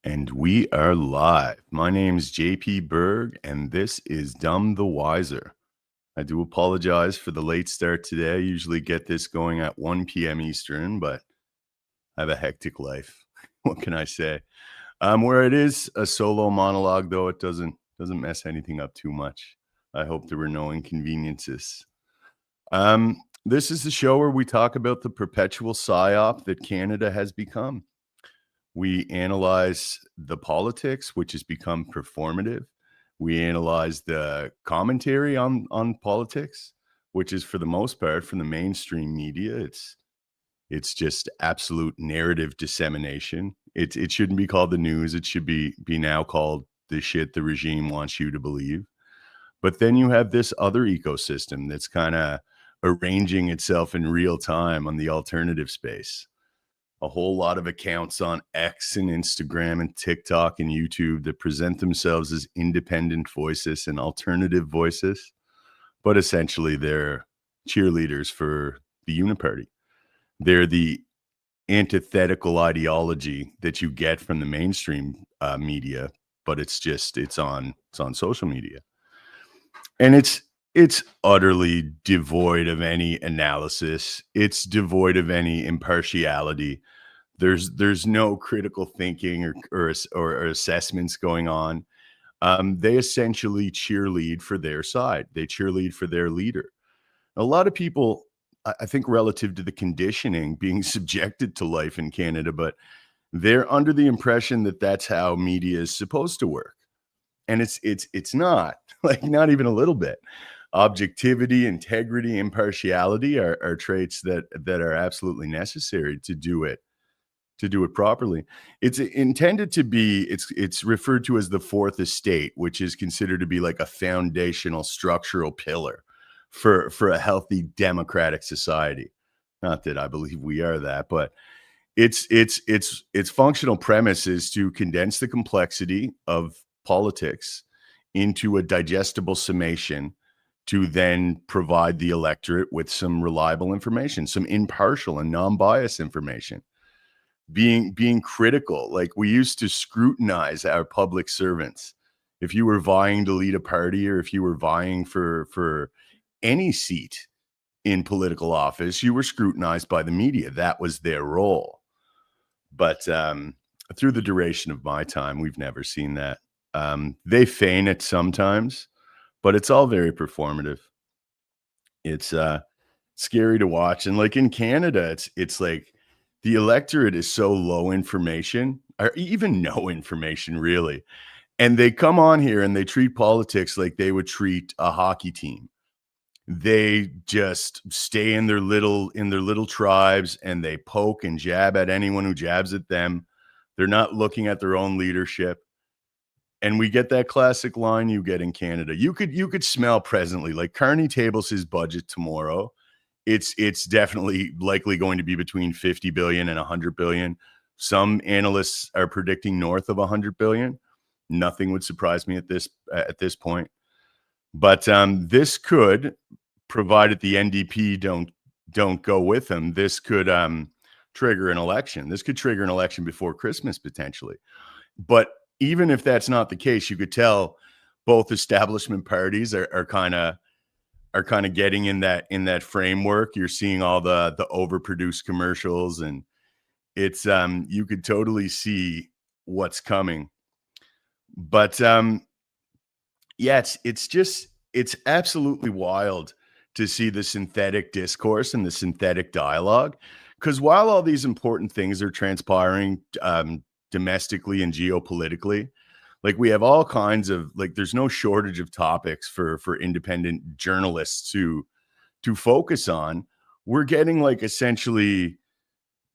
And we are live. My name's JP Berg, and this is Dumb the Wiser. I do apologize for the late start today. I usually get this going at 1 p.m. Eastern, but I have a hectic life. What can I say? Where it is a solo monologue, though, it doesn't mess anything up too much. I hope there were no inconveniences. This is the show where we talk about the perpetual psyop that Canada has become. We analyze the politics, which has become performative. We analyze the commentary on politics, which is for the most part from the mainstream media. It's just absolute narrative dissemination. It shouldn't be called the news. It should be now called the shit the regime wants you to believe. But then you have this other ecosystem that's kind of arranging itself in real time on the alternative space. A whole lot of accounts on X and Instagram and TikTok and YouTube that present themselves as independent voices and alternative voices, but essentially they're cheerleaders for the Uniparty. They're the antithetical ideology that you get from the mainstream media, but it's on social media, and it's utterly devoid of any analysis. It's devoid of any impartiality. There's no critical thinking or assessments going on. They essentially cheerlead for their side. They cheerlead for their leader. A lot of people, I think, relative to the conditioning being subjected to life in Canada, but they're under the impression that that's how media is supposed to work, and it's not. Like, not even a little bit. Objectivity, integrity, impartiality are traits that are absolutely necessary to do it properly. It's intended to be, it's referred to as the fourth estate, which is considered to be like a foundational structural pillar for a healthy democratic society. Not that I believe we are that, but its functional premise is to condense the complexity of politics into a digestible summation to then provide the electorate with some reliable information, some impartial and non-biased information. Being critical, like we used to scrutinize our public servants. If you were vying to lead a party, or if you were vying for any seat in political office, you were scrutinized by the media. That was their role. But through the duration of my time, we've never seen that. They feign it sometimes, but it's all very performative. It's scary to watch. And like in Canada, it's like the electorate is so low information, or even no information really. And they come on here and they treat politics like they would treat a hockey team. They just stay in their little tribes, and they poke and jab at anyone who jabs at them. They're not looking at their own leadership. And we get that classic line you get in Canada. You could smell presently, like Carney tables his budget tomorrow. It's definitely likely going to be between 50 billion and 100 billion. Some analysts are predicting north of 100 billion. Nothing would surprise me at this point. But this could, provided the NDP don't go with him, this could trigger an election. This could trigger an election before Christmas potentially. But even if that's not the case, you could tell both establishment parties are kind of getting in that framework. You're seeing all the overproduced commercials, and it's you could totally see what's coming. But yeah, it's absolutely wild to see the synthetic discourse and the synthetic dialogue. Because while all these important things are transpiring domestically and geopolitically, like we have all kinds of, like, there's no shortage of topics for independent journalists to focus on. We're getting like essentially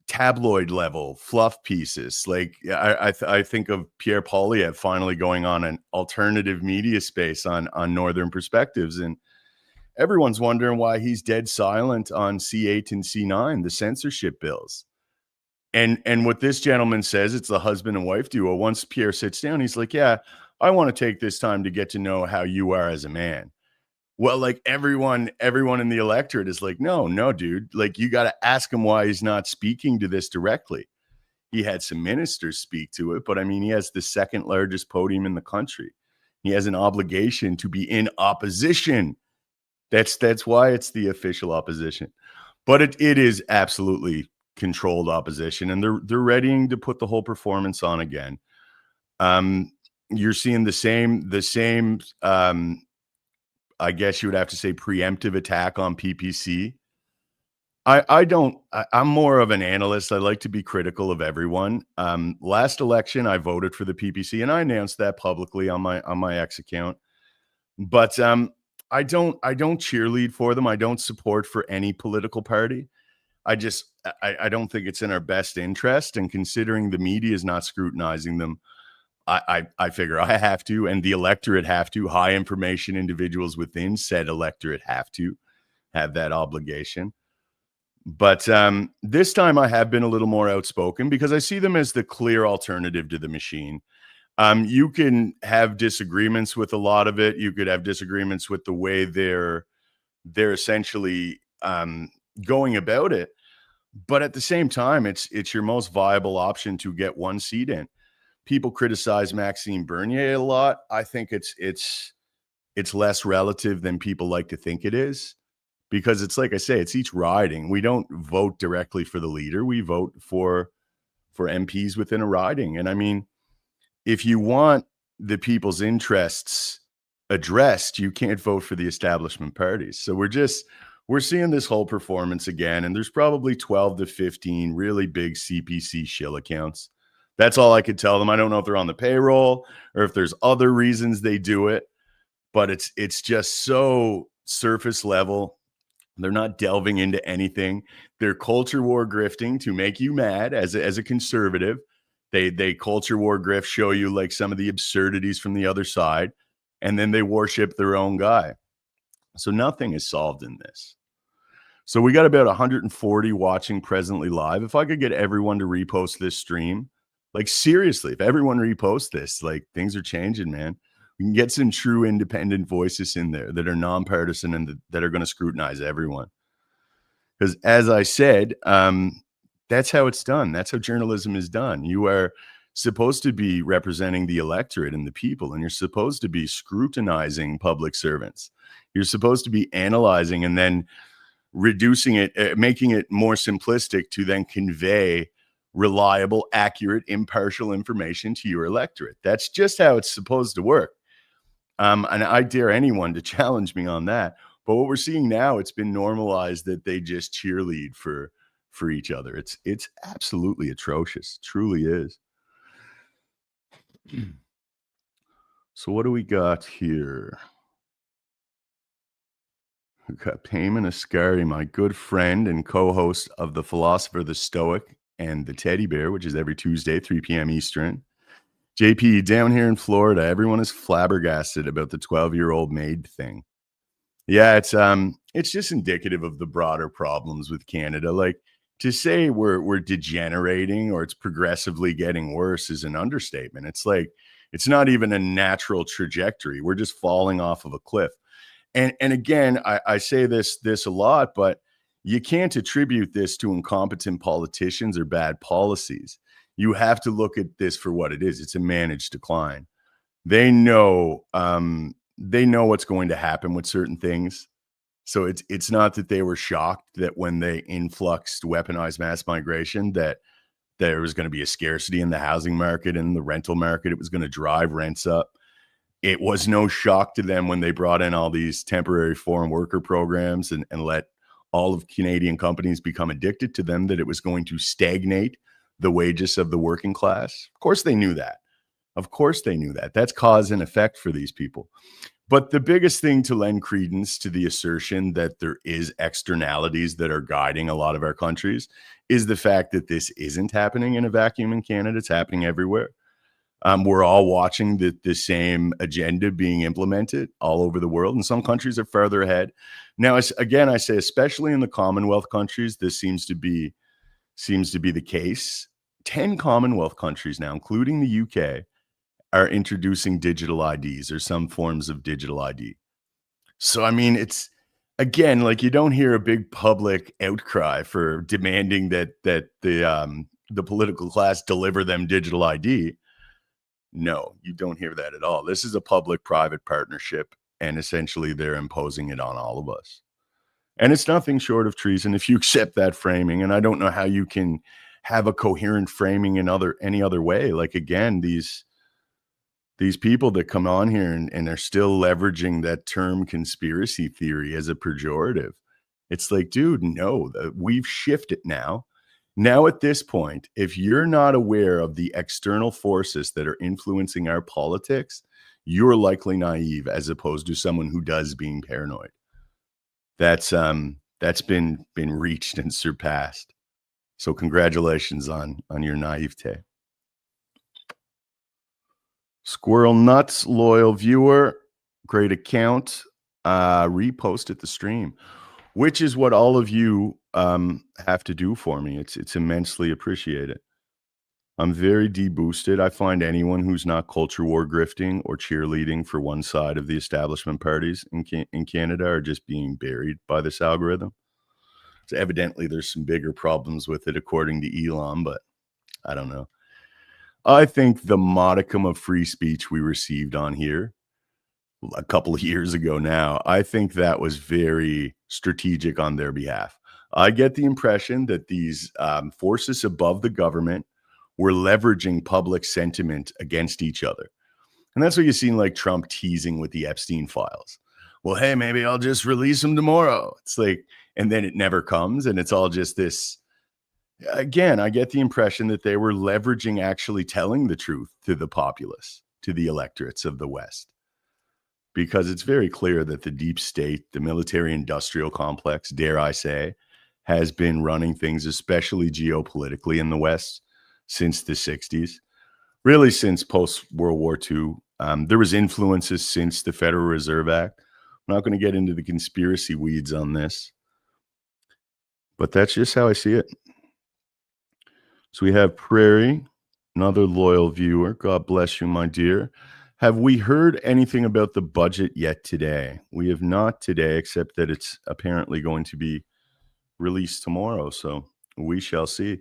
tabloid level fluff pieces. Like I think of Pierre Poilievre finally going on an alternative media space on Northern Perspectives, and everyone's wondering why he's dead silent on C8 and C9, the censorship bills. And what this gentleman says, it's the husband and wife duo. Once Pierre sits down, he's like, "Yeah, I want to take this time to get to know how you are as a man." Well, like everyone in the electorate is like, no, dude. Like, you got to ask him why he's not speaking to this directly. He had some ministers speak to it, but I mean, he has the second largest podium in the country. He has an obligation to be in opposition. That's why it's the official opposition. But it is absolutely controlled opposition, and they're readying to put the whole performance on again. You're seeing the same I guess you would have to say preemptive attack on PPC. I'm more of an analyst. I like to be critical of everyone. Last election, I voted for the PPC, and I announced that publicly on my X account. But I don't cheerlead for them. I don't support for any political party. I don't think it's in our best interest. And considering the media is not scrutinizing them, I figure I have to, and the electorate have to. High information individuals within said electorate have to have that obligation. But this time I have been a little more outspoken because I see them as the clear alternative to the machine. You can have disagreements with a lot of it. You could have disagreements with the way they're essentially going about it. But at the same time, it's your most viable option to get one seat in. People criticize Maxime Bernier a lot. I think it's less relative than people like to think it is, because it's like I say, it's each riding. We don't vote directly for the leader. We vote for MPs within a riding. And I mean, if you want the people's interests addressed, you can't vote for the establishment parties. So we're seeing this whole performance again, and there's probably 12 to 15 really big CPC shill accounts. That's all I could tell them. I don't know if they're on the payroll or if there's other reasons they do it, but it's just so surface level. They're not delving into anything. They're culture war grifting to make you mad as a conservative. They culture war grift, show you like some of the absurdities from the other side, and then they worship their own guy. So nothing is solved in this. So we got about 140 watching presently live. If I could get everyone to repost this stream, like seriously, if everyone reposts this, like things are changing, man. We can get some true independent voices in there that are nonpartisan and that are going to scrutinize everyone. Because as I said, that's how it's done. That's how journalism is done. You are supposed to be representing the electorate and the people, and you're supposed to be scrutinizing public servants. You're supposed to be analyzing and then reducing it, making it more simplistic to then convey reliable, accurate, impartial information to your electorate. That's just how it's supposed to work. And I dare anyone to challenge me on that. But what we're seeing now, it's been normalized that they just cheerlead for each other. It's absolutely atrocious. It truly is. So what do we got here? We've got Payman Ascari, my good friend and co-host of The Philosopher, the Stoic, and The Teddy Bear, which is every Tuesday, 3 p.m. Eastern. JP, down here in Florida, everyone is flabbergasted about the 12-year-old maid thing. Yeah, it's just indicative of the broader problems with Canada. Like, to say we're degenerating or it's progressively getting worse is an understatement. It's like it's not even a natural trajectory. We're just falling off of a cliff. And again, I say this a lot, but you can't attribute this to incompetent politicians or bad policies. You have to look at this for what it is. It's a managed decline. They know what's going to happen with certain things. So it's not that they were shocked that when they influxed weaponized mass migration that there was going to be a scarcity in the housing market and the rental market. It was going to drive rents up. It was no shock to them when they brought in all these temporary foreign worker programs and let all of Canadian companies become addicted to them, that it was going to stagnate the wages of the working class. Of course they knew that. Of course they knew that. That's cause and effect for these people. But the biggest thing to lend credence to the assertion that there is externalities that are guiding a lot of our countries is the fact that this isn't happening in a vacuum in Canada. It's happening everywhere. We're all watching the same agenda being implemented all over the world, and some countries are further ahead. Now, again, I say, especially in the Commonwealth countries, this seems to be the case. 10 Commonwealth countries now, including the UK, are introducing digital IDs or some forms of digital ID. So, I mean, it's, again, like, you don't hear a big public outcry for demanding that the the political class deliver them digital ID. No, you don't hear that at all. This is a public-private partnership, and essentially they're imposing it on all of us. And it's nothing short of treason if you accept that framing. And I don't know how you can have a coherent framing in any other way. Like, again, these people that come on here and they're still leveraging that term conspiracy theory as a pejorative. It's like, dude, no, we've shifted now. Now, at this point, if you're not aware of the external forces that are influencing our politics, you're likely naive as opposed to someone who does being paranoid. That's been reached and surpassed. So congratulations on your naivete. Squirrel Nuts, loyal viewer, great account, reposted the stream, which is what all of you have to do for me. It's immensely appreciated. I'm very deboosted. I find anyone who's not culture war grifting or cheerleading for one side of the establishment parties in Canada are just being buried by this algorithm. So evidently there's some bigger problems with it, according to Elon, but I don't know. I think the modicum of free speech we received on here a couple of years ago now, I think that was very strategic on their behalf. I get the impression that these forces above the government were leveraging public sentiment against each other. And that's what you've seen, like Trump teasing with the Epstein files. Well, hey, maybe I'll just release them tomorrow. It's like, and then it never comes. And it's all just this. Again, I get the impression that they were leveraging actually telling the truth to the populace, to the electorates of the West. Because it's very clear that the deep state, the military industrial complex, dare I say, has been running things, especially geopolitically in the West, since the 60s, really since post-World War II. There was influences since the Federal Reserve Act. I'm not going to get into the conspiracy weeds on this, but that's just how I see it. So we have Prairie, another loyal viewer. God bless you, my dear. Have we heard anything about the budget yet today? We have not today, except that it's apparently going to be released tomorrow. So we shall see.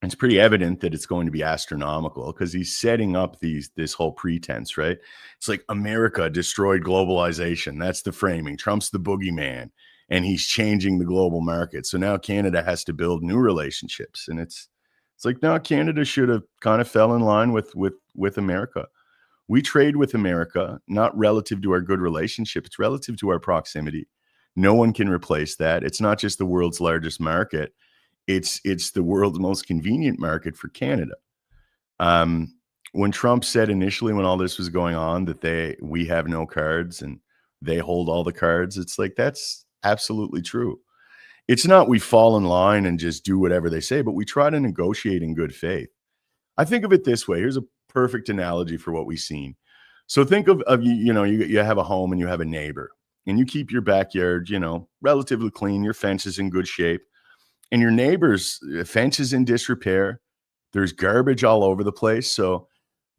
It's pretty evident that it's going to be astronomical because he's setting up this whole pretense, right? It's like America destroyed globalization. That's the framing. Trump's the boogeyman, and he's changing the global market. So now Canada has to build new relationships, and it's like, no, Canada should have kind of fell in line with America. We trade with America, not relative to our good relationship. It's relative to our proximity. No one can replace that. It's not just the world's largest market. It's the world's most convenient market for Canada. When Trump said initially, when all this was going on, that we have no cards and they hold all the cards, it's like, that's absolutely true. It's not we fall in line and just do whatever they say, but we try to negotiate in good faith. I think of it this way. Here's a perfect analogy for what we've seen. So think of you have a home and you have a neighbor, and you keep your backyard, relatively clean. Your fence is in good shape. And your neighbor's fence is in disrepair. There's garbage all over the place. So,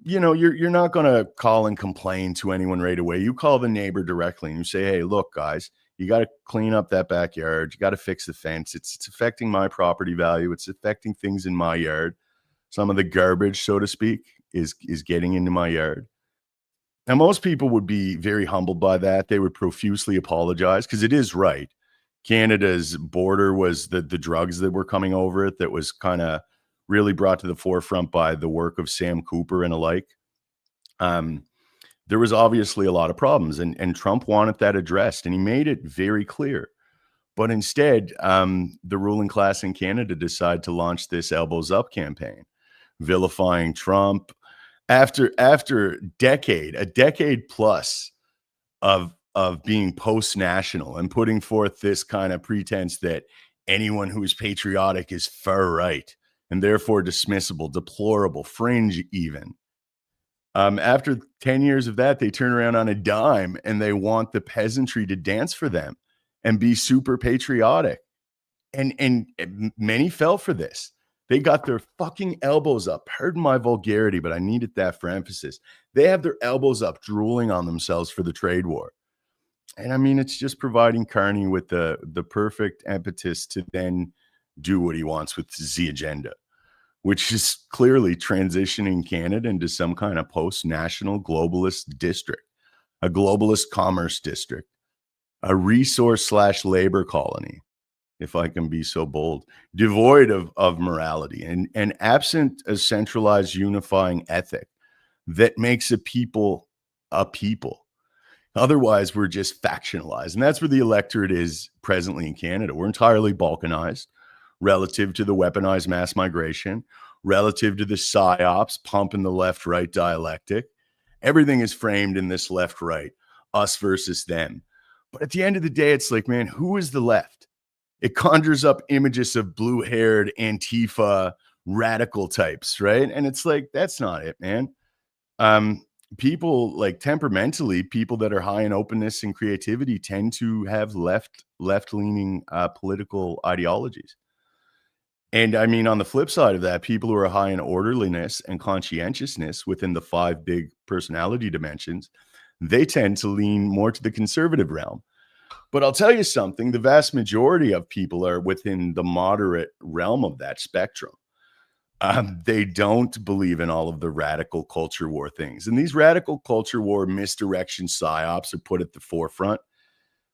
you're not going to call and complain to anyone right away. You call the neighbor directly and you say, hey, look, guys, you got to clean up that backyard. You got to fix the fence. It's affecting my property value. It's affecting things in my yard. Some of the garbage, so to speak, is getting into my yard. Now, most people would be very humbled by that. They would profusely apologize because it is right. Canada's border was the drugs that were coming over it that was kind of really brought to the forefront by the work of Sam Cooper and alike. There was obviously a lot of problems, and Trump wanted that addressed, and he made it very clear. But instead, the ruling class in Canada decided to launch this Elbows Up campaign, vilifying Trump after a decade plus of being post-national and putting forth this kind of pretense that anyone who is patriotic is far right and therefore dismissible, deplorable, fringe even. After 10 years of that, they turn around on a dime and they want the peasantry to dance for them and be super patriotic. And many fell for this. They got their fucking elbows up. Pardon my vulgarity, but I needed that for emphasis. They have their elbows up, drooling on themselves for the trade war. And I mean, it's just providing Carney with the perfect impetus to then do what he wants with the agenda, which is clearly transitioning Canada into some kind of post-national globalist district, a globalist commerce district, a resource slash labor colony, if I can be so bold, devoid of morality and absent a centralized unifying ethic that makes a people a people. Otherwise, we're just factionalized. And that's where the electorate is presently in Canada. We're entirely balkanized relative to the weaponized mass migration, relative to the psyops pumping the left-right dialectic. Everything is framed in this left-right, us versus them. But at the end of the day, it's like, man, who is the left? It conjures up images of blue-haired Antifa radical types, right? And it's like, that's not it, man. People like temperamentally, people that are high in openness and creativity tend to have left-leaning political ideologies. And I mean, on the flip side of that, people who are high in orderliness and conscientiousness within the 5 big personality dimensions, they tend to lean more to the conservative realm. But I'll tell you something, the vast majority of people are within the moderate realm of that spectrum. They don't believe in all of the radical culture war things. And these radical culture war misdirection psyops are put at the forefront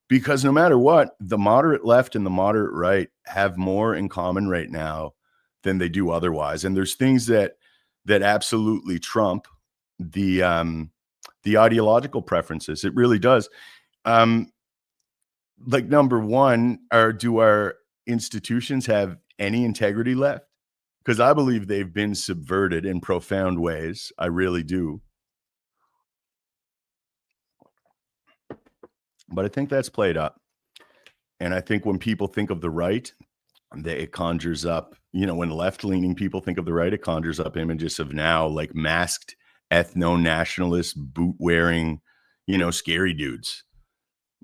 because no matter what, the moderate left and the moderate right have more in common right now than they do otherwise. And there's things that absolutely trump the ideological preferences. It really does. Like, number one, do our institutions have any integrity left? Because I believe they've been subverted in profound ways. I really do. But I think that's played up. And I think when people think of the right, it conjures up, when left-leaning people think of the right, it conjures up images of now like masked ethno-nationalist, boot-wearing, scary dudes.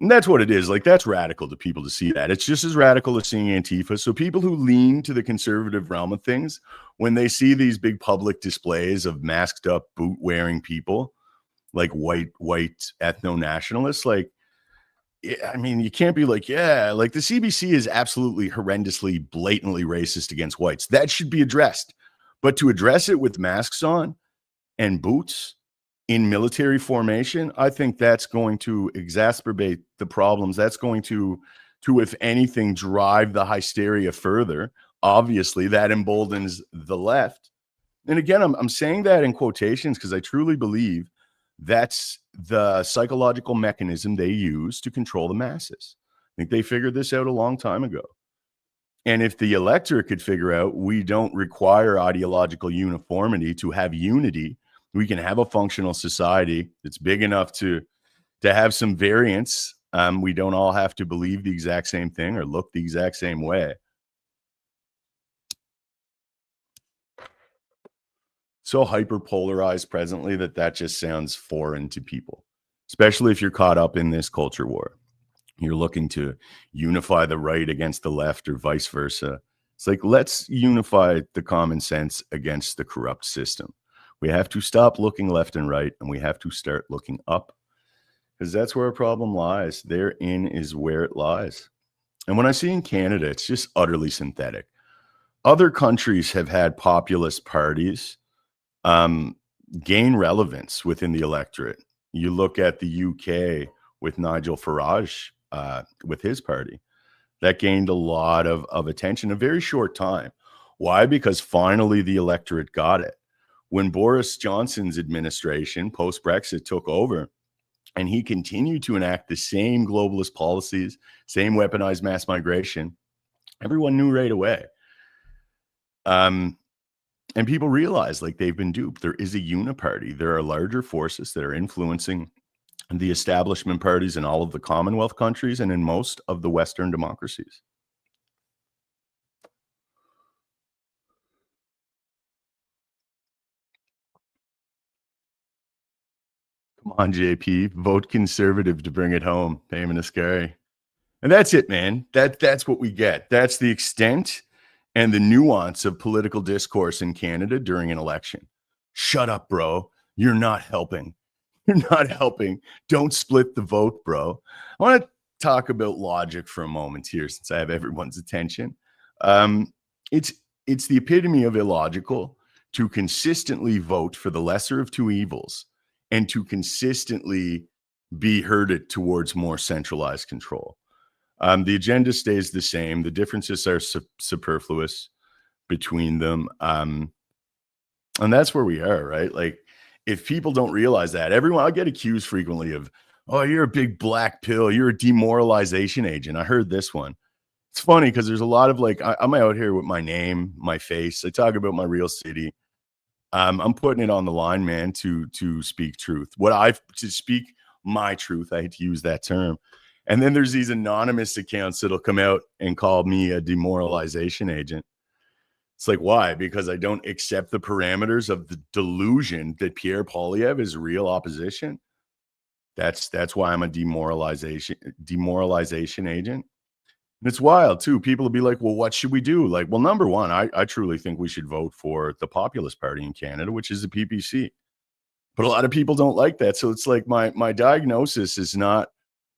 And that's what it is. Like, that's radical to people to see that. It's just as radical as seeing Antifa. So people who lean to the conservative realm of things, when they see these big public displays of masked up, boot-wearing people, like white ethno-nationalists, like, I mean, you can't be like, yeah, like the CBC is absolutely horrendously, blatantly racist against whites. That should be addressed. But to address it with masks on and boots in military formation, I think that's going to exacerbate the problems. That's going to, if anything, drive the hysteria further. Obviously, that emboldens the left. And again, I'm saying that in quotations because I truly believe that's the psychological mechanism they use to control the masses. I think they figured this out a long time ago. And if the electorate could figure out we don't require ideological uniformity to have unity, we can have a functional society that's big enough to have some variance. We don't all have to believe the exact same thing or look the exact same way. So hyper-polarized presently that just sounds foreign to people, especially if you're caught up in this culture war. You're looking to unify the right against the left or vice versa. It's like, let's unify the common sense against the corrupt system. We have to stop looking left and right, and we have to start looking up, because that's where our problem lies. Therein is where it lies. And when I see in Canada, it's just utterly synthetic. Other countries have had populist parties gain relevance within the electorate. You look at the UK with Nigel Farage with his party. That gained a lot of attention in a very short time. Why? Because finally the electorate got it. When Boris Johnson's administration post-Brexit took over and he continued to enact the same globalist policies, same weaponized mass migration, everyone knew right away. And people realize like they've been duped. There is a uniparty. There are larger forces that are influencing the establishment parties in all of the Commonwealth countries and in most of the Western democracies. Come on, JP, vote conservative to bring it home. Payman Askari. And that's it, man. That's what we get. That's the extent and the nuance of political discourse in Canada during an election. Shut up, bro. You're not helping. You're not helping. Don't split the vote, bro. I want to talk about logic for a moment here since I have everyone's attention. it's it's the epitome of illogical to consistently vote for the lesser of two evils and to consistently be herded towards more centralized control. The agenda stays the same. The differences are superfluous between them. And that's where we are, right? Like, if people don't realize that, I get accused frequently of, oh, you're a big black pill, you're a demoralization agent. I heard this one. It's funny because there's a lot of like, I'm out here with my name, my face. I talk about my real city. I'm putting it on the line, man, to speak truth. To speak my truth. I hate to use that term. And then there's these anonymous accounts that'll come out and call me a demoralization agent. It's like, why? Because I don't accept the parameters of the delusion that Pierre Poilievre is real opposition. That's why I'm a demoralization agent. And it's wild too. People will be like, well, what should we do? Like, well, number one, I truly think we should vote for the Populist Party in Canada, which is the PPC. But a lot of people don't like that. So it's like my diagnosis is not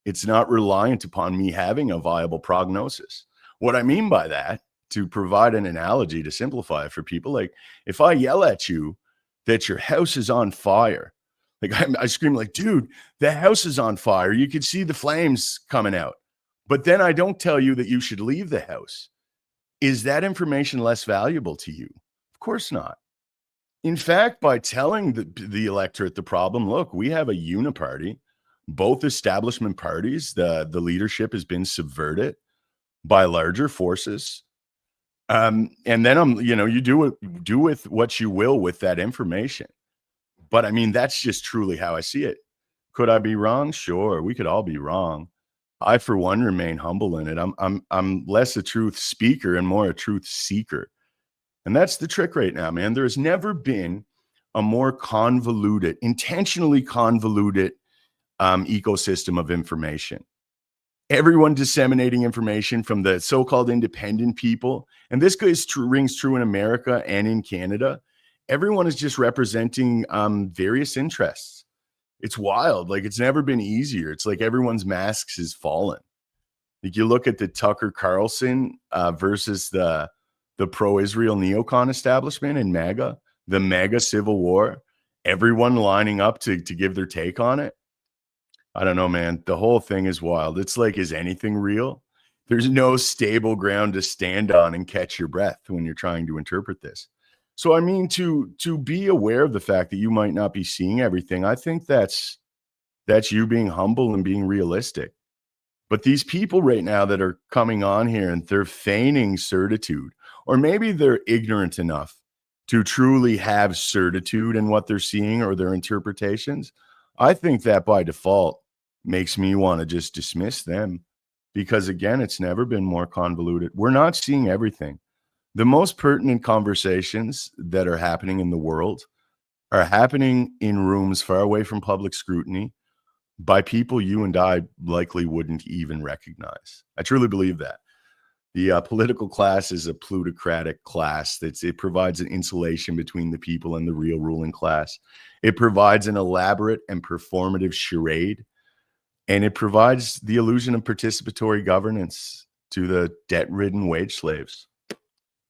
reliant upon me having a viable prognosis. What I mean by that, to provide an analogy to simplify it for people, like if I yell at you that your house is on fire, like I scream like, dude, the house is on fire. You can see the flames coming out. But then I don't tell you that you should leave the house. Is that information less valuable to you? Of course not. In fact, by telling the electorate the problem, look, we have a uniparty. Both establishment parties, the leadership has been subverted by larger forces. And then you do with what you will with that information. But I mean, that's just truly how I see it. Could I be wrong? Sure, we could all be wrong. I, for one, remain humble in it. I'm less a truth speaker and more a truth seeker. And that's the trick right now, man. There has never been a more convoluted, intentionally convoluted ecosystem of information. Everyone disseminating information from the so-called independent people. And this rings true in America and in Canada. Everyone is just representing various interests. It's wild. Like, it's never been easier. It's like everyone's masks is fallen. Like, you look at the Tucker Carlson versus the pro-Israel neocon establishment in MAGA, the MAGA civil war, everyone lining up to give their take on it. I don't know, man. The whole thing is wild. It's like, is anything real? There's no stable ground to stand on and catch your breath when you're trying to interpret this. So, I mean, to be aware of the fact that you might not be seeing everything, I think that's you being humble and being realistic. But these people right now that are coming on here and they're feigning certitude, or maybe they're ignorant enough to truly have certitude in what they're seeing or their interpretations, I think that by default makes me want to just dismiss them because, again, it's never been more convoluted. We're not seeing everything. The most pertinent conversations that are happening in the world are happening in rooms far away from public scrutiny by people you and I likely wouldn't even recognize. I truly believe that. The political class is a plutocratic class. It provides an insulation between the people and the real ruling class. It provides an elaborate and performative charade, and it provides the illusion of participatory governance to the debt-ridden wage slaves.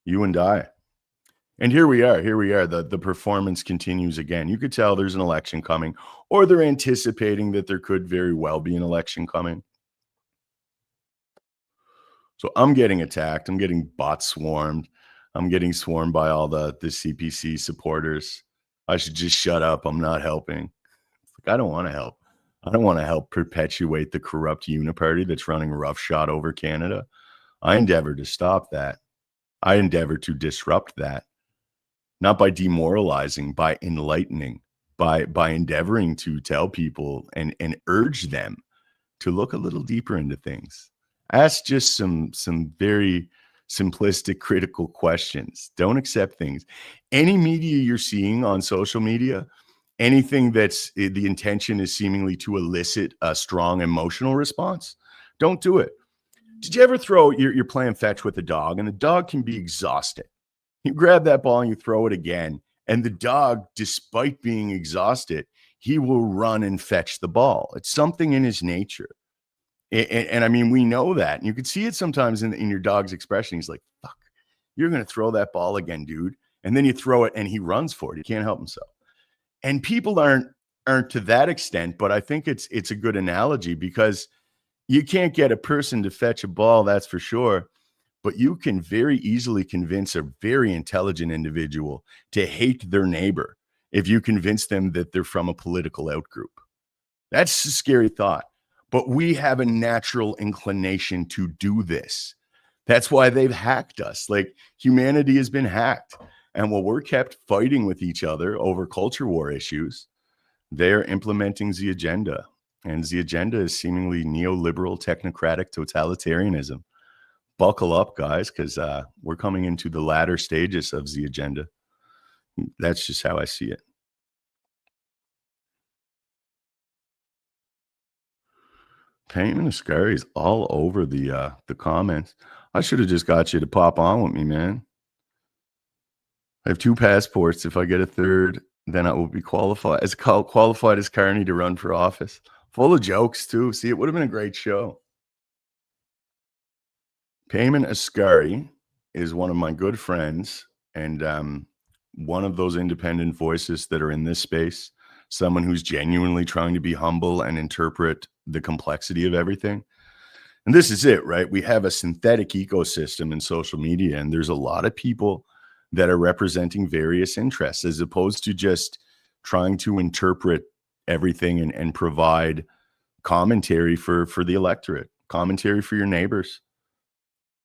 You and I. And here we are. The performance continues again. You could tell there's an election coming, or they're anticipating that there could very well be an election coming. So I'm getting attacked. I'm getting bot swarmed. I'm getting swarmed by all the CPC supporters. I should just shut up. I'm not helping. Like, I don't want to help. I don't want to help perpetuate the corrupt uniparty that's running roughshod over Canada. I endeavor to stop that. I endeavor to disrupt that, not by demoralizing, by enlightening, by endeavoring to tell people and urge them to look a little deeper into things. Ask just some very simplistic, critical questions. Don't accept things. Any media you're seeing on social media, anything that's the intention is seemingly to elicit a strong emotional response, don't do it. Did you ever you're playing fetch with a dog, and the dog can be exhausted? You grab that ball and you throw it again, and the dog, despite being exhausted, he will run and fetch the ball. It's something in his nature. And I mean, we know that. And you can see it sometimes in your dog's expression. He's like, fuck. you're going to throw that ball again, dude. And then you throw it and he runs for it. He can't help himself. And people aren't to that extent, but I think it's a good analogy because you can't get a person to fetch a ball, that's for sure. But you can very easily convince a very intelligent individual to hate their neighbor if you convince them that they're from a political outgroup. That's a scary thought. But we have a natural inclination to do this. That's why they've hacked us. Like humanity has been hacked. And while we're kept fighting with each other over culture war issues, they're implementing the agenda. And the agenda is seemingly neoliberal, technocratic totalitarianism. Buckle up, guys, because we're coming into the latter stages of the agenda. That's just how I see it. Payment of Scurry's all over the comments. I should have just got you to pop on with me, man. I have 2 passports. If I get a third, then I will be qualified as Carney to run for office. Full of jokes too. See, it would have been a great show. Payman Ascari is one of my good friends and one of those independent voices that are in this space, someone who's genuinely trying to be humble and interpret the complexity of everything. And this is it, right? We have a synthetic ecosystem in social media, and there's a lot of people that are representing various interests as opposed to just trying to interpret everything and provide commentary for the electorate, commentary for your neighbors.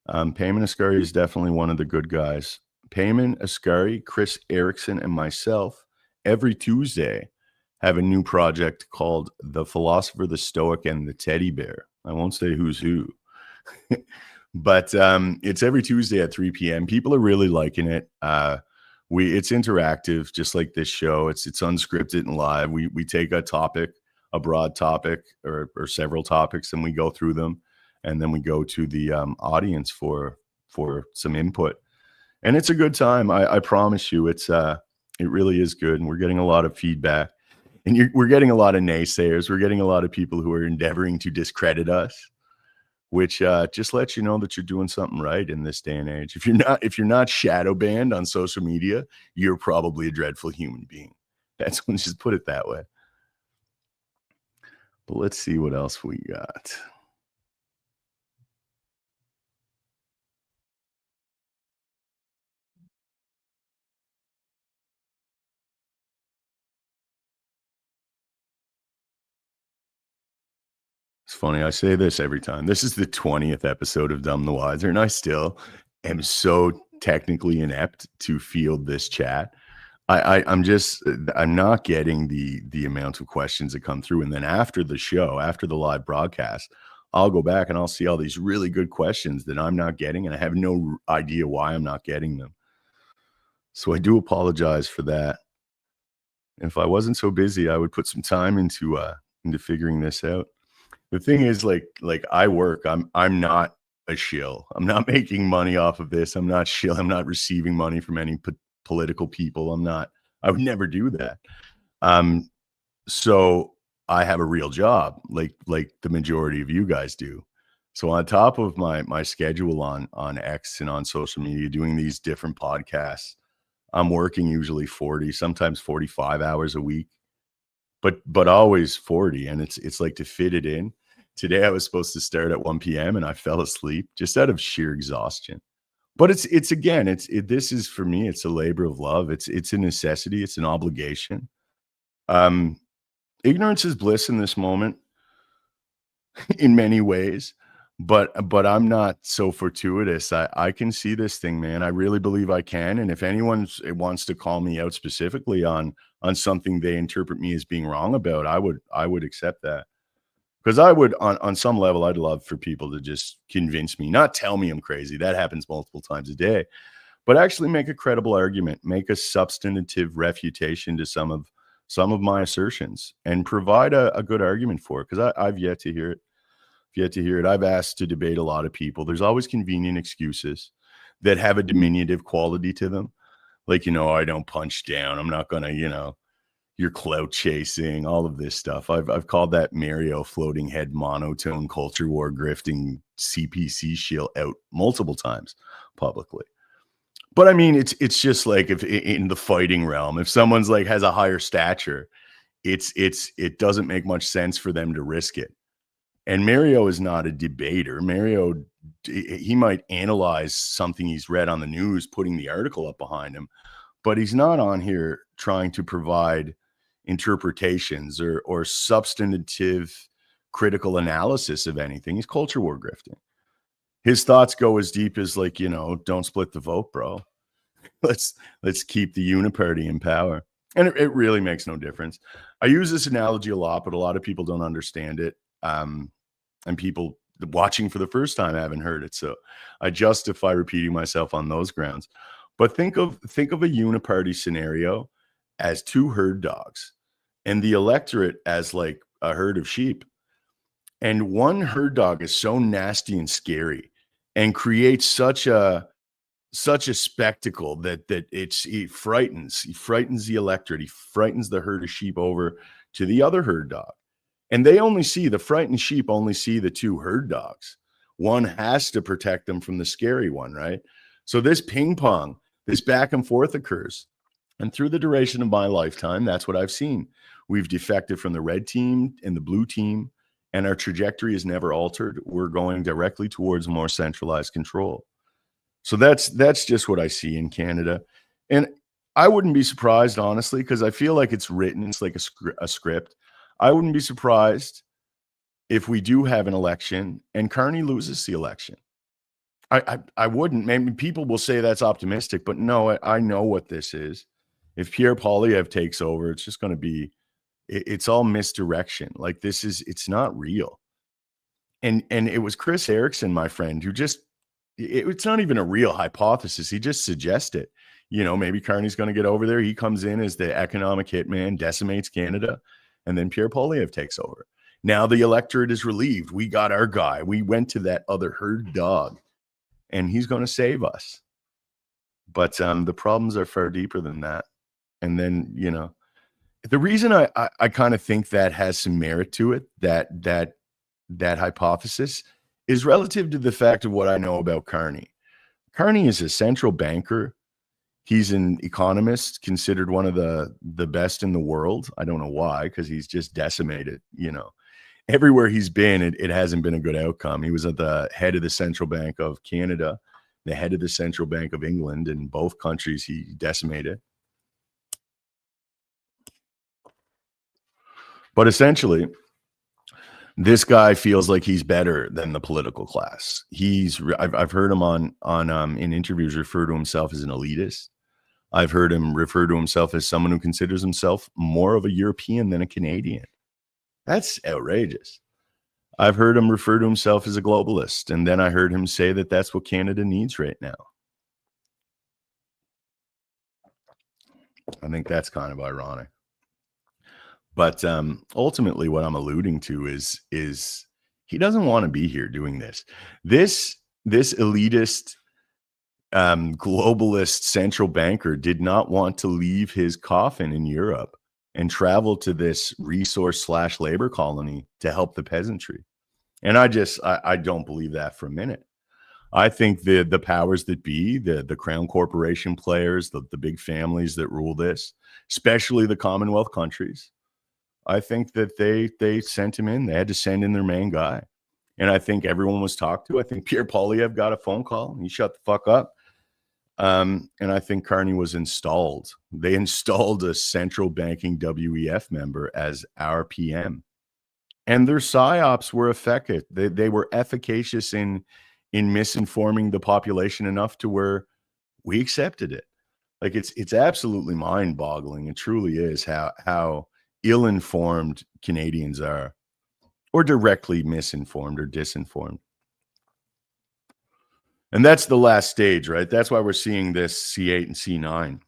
Payman Ascari is definitely one of the good guys. Payman Ascari, Chris Erickson, and myself every Tuesday have a new project called The Philosopher, the Stoic, and the Teddy Bear. I won't say who's who, but it's every Tuesday at 3 p.m. People are really liking it. It's interactive, just like this show. It's unscripted and live. We take a topic, a broad topic, or several topics, and we go through them, and then we go to the audience for some input. And it's a good time. I promise you, it really is good, and we're getting a lot of feedback. And we're getting a lot of naysayers. We're getting a lot of people who are endeavoring to discredit us, which just lets you know that you're doing something right in this day and age. If you're not shadow banned on social media, you're probably a dreadful human being. Let's just put it that way. But let's see what else we got. It's funny, I say this every time. This is the 20th episode of Dumb the Wiser, and I still am so technically inept to field this chat. I'm not getting the amount of questions that come through. And then after the show, after the live broadcast, I'll go back and I'll see all these really good questions that I'm not getting, and I have no idea why I'm not getting them. So I do apologize for that. If I wasn't so busy, I would put some time into figuring this out. The thing is, like I work. I'm not a shill. I'm not making money off of this. I'm not shill. I'm not receiving money from any political people. I would never do that. So I have a real job, like the majority of you guys do. So on top of my schedule on X and on social media, doing these different podcasts, I'm working usually 40, sometimes 45 hours a week, but always 40. And it's like to fit it in. Today I was supposed to start at 1 p.m. and I fell asleep just out of sheer exhaustion. But this is for me, it's a labor of love. It's a necessity. It's an obligation. Ignorance is bliss in this moment in many ways, but I'm not so fortuitous. I can see this thing, man. I really believe I can. And if anyone wants to call me out specifically on something they interpret me as being wrong about, I would accept that. Because I would, on some level, I'd love for people to just convince me, not tell me I'm crazy. That happens multiple times a day, but actually make a credible argument, make a substantive refutation to some of my assertions, and provide a good argument for it. Because I've yet to hear it. I've asked to debate a lot of people. There's always convenient excuses that have a diminutive quality to them. Like, I don't punch down. I'm not going to, you're clout chasing, all of this stuff. I've called that Mario floating head monotone culture war grifting CPC shield out multiple times publicly. But I mean, it's just like if in the fighting realm, if someone's like has a higher stature, it doesn't make much sense for them to risk it. And Mario is not a debater. Mario, he might analyze something he's read on the news, putting the article up behind him, but he's not on here trying to provide interpretations or substantive critical analysis of anything. He's culture war grifting. His thoughts go as deep as like, don't split the vote, bro. Let's keep the uniparty in power. And it really makes no difference. I use this analogy a lot, but a lot of people don't understand it. And people watching for the first time haven't heard it. So I justify repeating myself on those grounds. But think of a uniparty scenario as two herd dogs and the electorate as like a herd of sheep. And one herd dog is so nasty and scary and creates such a spectacle that he frightens the electorate. He frightens the herd of sheep over to the other herd dog. And the frightened sheep only see the two herd dogs. One has to protect them from the scary one, right? So this ping pong, this back and forth occurs. And through the duration of my lifetime, that's what I've seen. We've defected from the red team and the blue team, and our trajectory is never altered. We're going directly towards more centralized control. So that's just what I see in Canada. And I wouldn't be surprised, honestly, because I feel like it's written. It's like a script. I wouldn't be surprised if we do have an election and Carney loses the election. I wouldn't. Maybe people will say that's optimistic, but no, I know what this is. If Pierre Poilievre takes over, it's just going to be, it's all misdirection. Like it's not real. And it was Chris Erickson, my friend, who it's not even a real hypothesis. He just suggested, maybe Carney's going to get over there. He comes in as the economic hitman, decimates Canada, and then Pierre Poilievre takes over. Now the electorate is relieved. We got our guy. We went to that other herd dog, and he's going to save us. But the problems are far deeper than that. And then, the reason I kind of think that has some merit to it, that hypothesis, is relative to the fact of what I know about Carney. Carney is a central banker. He's an economist, considered one of the best in the world. I don't know why, because he's just decimated, Everywhere he's been, it hasn't been a good outcome. He was at the head of the Central Bank of Canada, the head of the Central Bank of England. In both countries, he decimated. But essentially, this guy feels like he's better than the political class. I've heard him on in interviews refer to himself as an elitist. I've heard him refer to himself as someone who considers himself more of a European than a Canadian. That's outrageous. I've heard him refer to himself as a globalist, and then I heard him say that that's what Canada needs right now. I think that's kind of ironic. But ultimately, what I'm alluding to is he doesn't want to be here doing this. This elitist, globalist central banker did not want to leave his coffin in Europe and travel to this resource/labor colony to help the peasantry. And I don't believe that for a minute. I think the powers that be, the crown corporation players, the big families that rule this, especially the Commonwealth countries, I think that they sent him in. They had to send in their main guy. And I think everyone was talked to. I think Pierre Poilievre got a phone call and he shut the fuck up. And I think Carney was installed. They installed a central banking WEF member as our PM. And their psyops were effective. They were efficacious in misinforming the population enough to where we accepted it. Like it's absolutely mind-boggling. It truly is how ill-informed Canadians are, or directly misinformed or disinformed. And that's the last stage, right? That's why we're seeing this C8 and C9.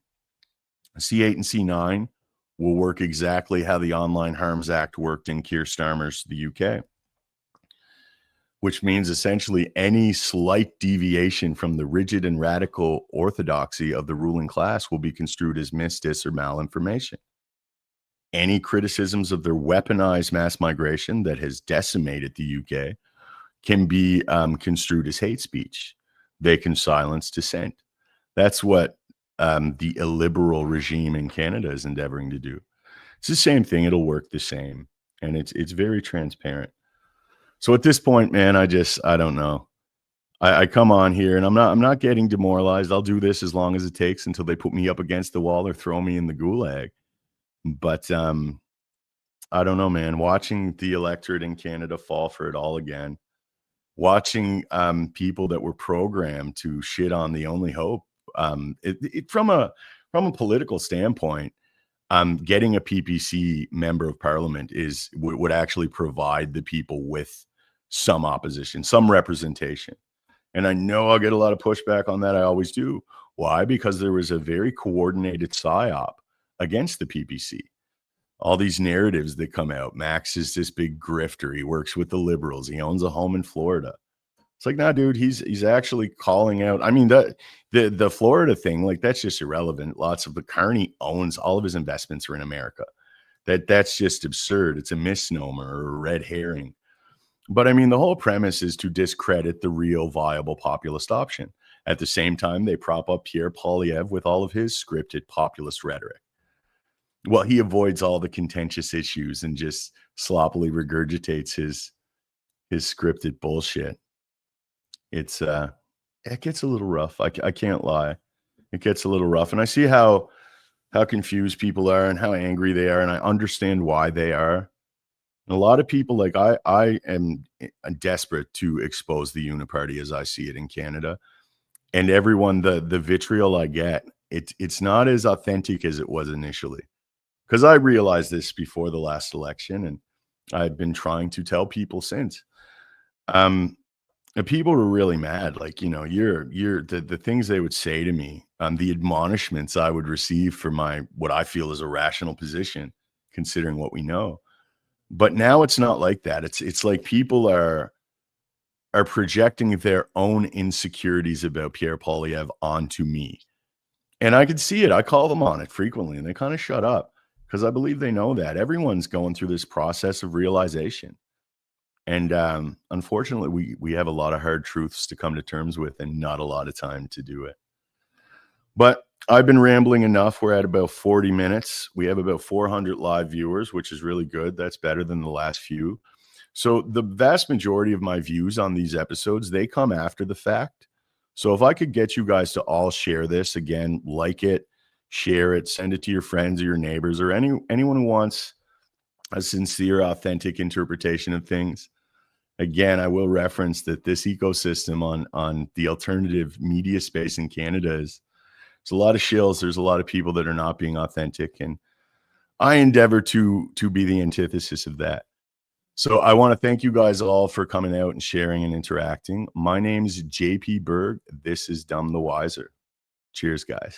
C8 and C9 will work exactly how the Online Harms Act worked in Keir Starmer's the UK, which means essentially any slight deviation from the rigid and radical orthodoxy of the ruling class will be construed as misdis or malinformation. Any criticisms of their weaponized mass migration that has decimated the UK can be construed as hate speech. They can silence dissent. That's what the illiberal regime in Canada is endeavoring to do. It's the same thing. It'll work the same, and it's very transparent. So at this point, man, I don't know. I come on here and I'm not getting demoralized. I'll do this as long as it takes until they put me up against the wall or throw me in the gulag. But I don't know, man. Watching the electorate in Canada fall for it all again, watching people that were programmed to shit on the only hope. From a political standpoint, getting a PPC member of parliament would actually provide the people with some opposition, some representation. And I know I'll get a lot of pushback on that. I always do. Why? Because there was a very coordinated psyop against the PPC. All these narratives that come out. Max is this big grifter. He works with the liberals. He owns a home in Florida. It's like, nah, dude, he's actually calling out. I mean, the Florida thing, like, that's just irrelevant. Lots of the Carney owns all of his investments are in America. That's just absurd. It's a misnomer or a red herring. But I mean, the whole premise is to discredit the real viable populist option. At the same time, they prop up Pierre Poilievre with all of his scripted populist rhetoric. Well, he avoids all the contentious issues and just sloppily regurgitates his scripted bullshit. It gets a little rough. I can't lie. It gets a little rough. And I see how confused people are and how angry they are. And I understand why they are. And a lot of people, like, I am desperate to expose the Uniparty as I see it in Canada. And everyone, the vitriol I get, it's not as authentic as it was initially. Because I realized this before the last election, and I've been trying to tell people since. And people were really mad. Like, you're the things they would say to me, the admonishments I would receive for what I feel is a rational position, considering what we know. But now it's not like that. It's like people are projecting their own insecurities about Pierre Poilievre onto me. And I could see it. I call them on it frequently, and they kind of shut up because I believe they know that. Everyone's going through this process of realization. And unfortunately, we have a lot of hard truths to come to terms with and not a lot of time to do it. But I've been rambling enough. We're at about 40 minutes. We have about 400 live viewers, which is really good. That's better than the last few. So the vast majority of my views on these episodes, they come after the fact. So if I could get you guys to all share this, again, like it, share it, send it to your friends or your neighbors or anyone who wants a sincere, authentic interpretation of things. Again, I will reference that this ecosystem on the alternative media space in Canada there's a lot of shills. There's a lot of people that are not being authentic, and I endeavor to be the antithesis of that. So I want to thank you guys all for coming out and sharing and interacting. My name is JP Berg. This is Dumb the Wiser. Cheers, guys.